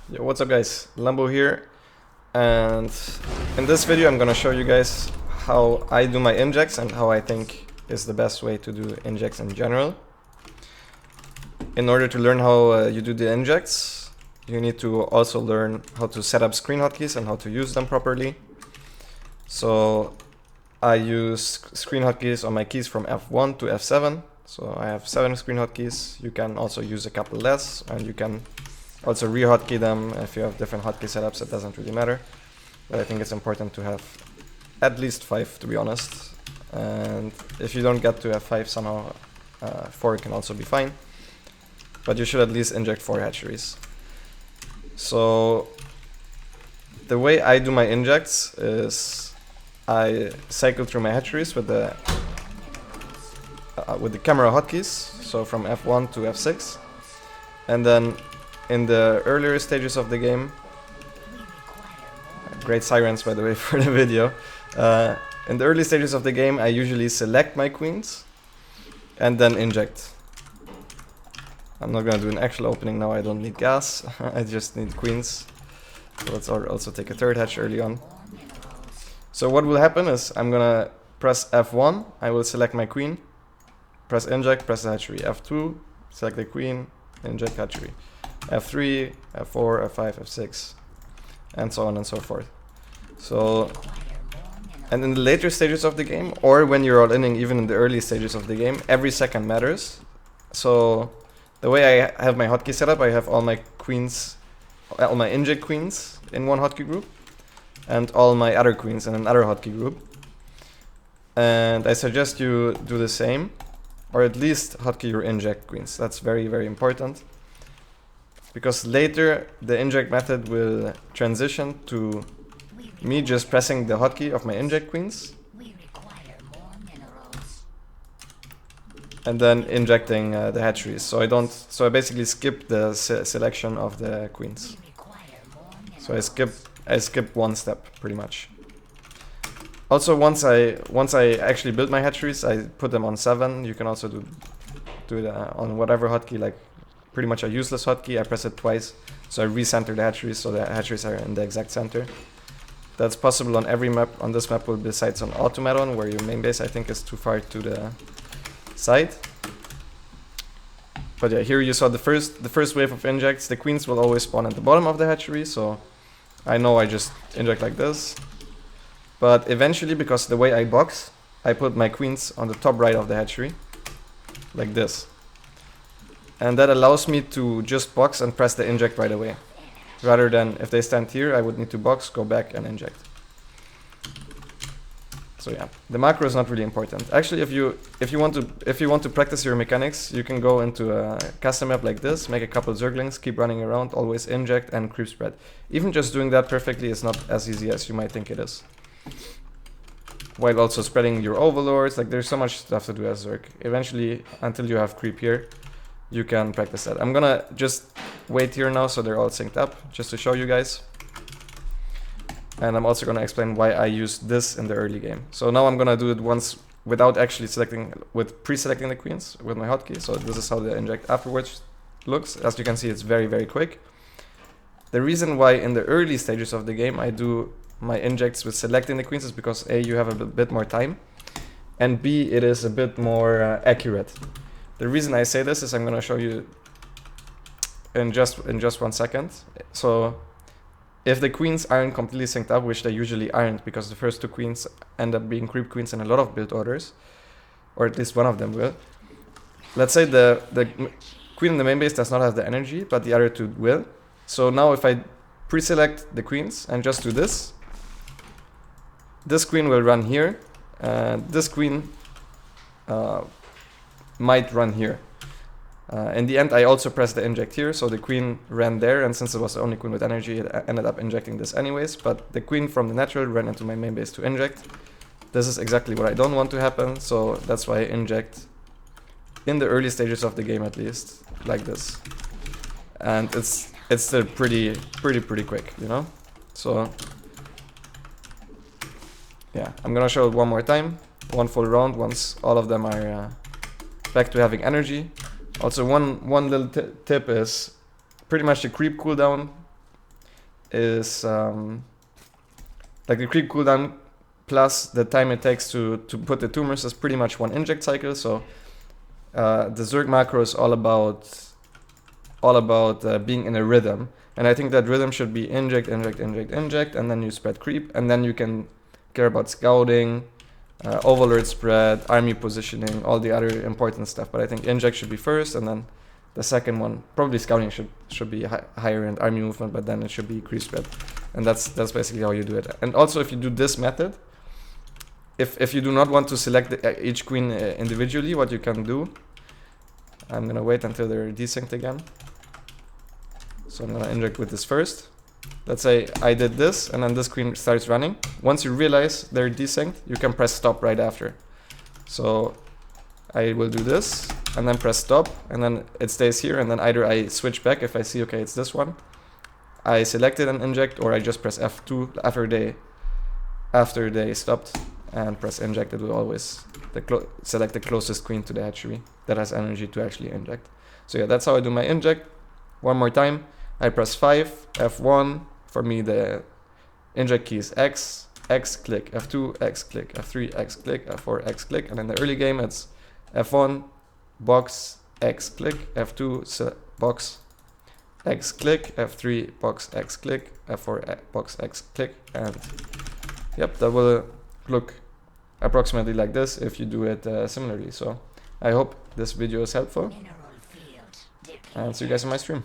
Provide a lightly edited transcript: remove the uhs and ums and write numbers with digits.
Yo, what's up guys, Lambo here, and in this video I'm gonna show you guys how I do my injects and how I think is the best way to do injects in general. In order to learn how you do the injects, you need to also learn how to set up screen hotkeys and how to use them properly. So I use screen hotkeys on my keys from F1 to F7, so I have 7 screen hotkeys. You can also use a couple less, and you can also re-hotkey them if you have different hotkey setups. It doesn't really matter, but I think it's important to have at least 5, to be honest. And if you don't get to F5 somehow, 4 can also be fine, but you should at least inject 4 hatcheries. So the way I do my injects is I cycle through my hatcheries with the CameraHotkeys, so from F1 to F6, and then in the earlier stages of the game, great sirens by the way for the video, in the early stages of the game I usually select my queens and then inject. I'm not gonna do an actual opening now, I don't need gas, I just need queens. So let's also take a third hatch early on. So what will happen is I'm gonna press F1, I will select my queen, press inject, press the hatchery, F2, select the queen, inject hatchery, F3, F4, F5, F6, and so on and so forth. So, and in the later stages of the game, or when you're all inning, even in the early stages of the game, every second matters. So the way I have my hotkey set up, I have all my queens, all my inject queens in one hotkey group, and all my other queens in another hotkey group. And I suggest you do the same, or at least hotkey your inject queens. That's very, very important, because later the inject method will transition to me just pressing the hotkey of my inject queens and then injecting the hatcheries. So I basically skip the selection of the queens. So I skip one step pretty much. Also, once I actually build my hatcheries, I put them on 7. You can also do it on whatever hotkey, like pretty much a useless hotkey. I press it twice, so I recenter the hatcheries, so the hatcheries are in the exact center. That's possible on every map. On this map, besides on Automaton, where your main base I think is too far to the side. But yeah, here you saw the first wave of injects. The queens will always spawn at the bottom of the hatchery, so I know I just inject like this. But eventually, because the way I box, I put my queens on the top right of the hatchery, like this. And that allows me to just box and press the inject right away. Rather than if they stand here, I would need to box, go back and inject. So yeah, the macro is not really important. Actually, if you want to practice your mechanics, you can go into a custom map like this, make a couple Zerglings, keep running around, always inject and creep spread. Even just doing that perfectly is not as easy as you might think it is. While also spreading your overlords, like there's so much stuff to do as Zerg. Eventually, until you have creep here, you can practice that. I'm gonna just wait here now so they're all synced up, just to show you guys. And I'm also gonna explain why I use this in the early game. So now I'm gonna do it once without actually pre-selecting the queens with my hotkey. So this is how the inject afterwards looks. As you can see, it's very, very quick. The reason why in the early stages of the game I do my injects with selecting the queens is because A, you have a bit more time, and B, it is a bit more accurate. The reason I say this is I'm gonna show you in just 1 second. So if the queens aren't completely synced up, which they usually aren't, because the first 2 queens end up being creep queens in a lot of build orders, or at least one of them will. Let's say the queen in the main base does not have the energy, but the other 2 will. So now if I pre-select the queens and just do this, this queen will run here, and this queen might run here. In the end, I also pressed the inject here, so the queen ran there, and since it was the only queen with energy, it ended up injecting this anyways, but the queen from the natural ran into my main base to inject. This is exactly what I don't want to happen, so that's why I inject in the early stages of the game at least, like this. And it's still pretty quick, you know? So yeah, I'm gonna show it one more time, one full round once all of them are back to having energy. Also, one little tip is pretty much the creep cooldown is like the creep cooldown plus the time it takes to put the tumors is pretty much one inject cycle. So the Zerg macro is all about being in a rhythm, and I think that rhythm should be inject, inject, inject, inject, and then you spread creep, and then you can care about scouting, overlord spread, army positioning, all the other important stuff. But I think inject should be first, and then the second one, probably scouting should be higher, and army movement, but then it should be creep spread, and that's basically how you do it. And also, if you do this method, if you do not want to select each queen individually, what you can do, I'm gonna wait until they're desynced again. So I'm gonna inject with this first. Let's say I did this, and then this queen starts running. Once you realize they're desynced, you can press stop right after. So I will do this, and then press stop, and then it stays here, and then either I switch back if I see, okay, it's this one. I select it and inject, or I just press F2 after they stopped, and press inject. It will always select the closest queen to the hatchery that has energy to actually inject. So yeah, that's how I do my inject. One more time, I press 5, F1, for me the inject key is X, X click, F2, X click, F3, X click, F4, X click, and in the early game it's F1, box, X click, F2, box, X click, F3, box, X click, F4, box, X click, and yep, that will look approximately like this if you do it similarly. So I hope this video is helpful, and see you guys in my stream.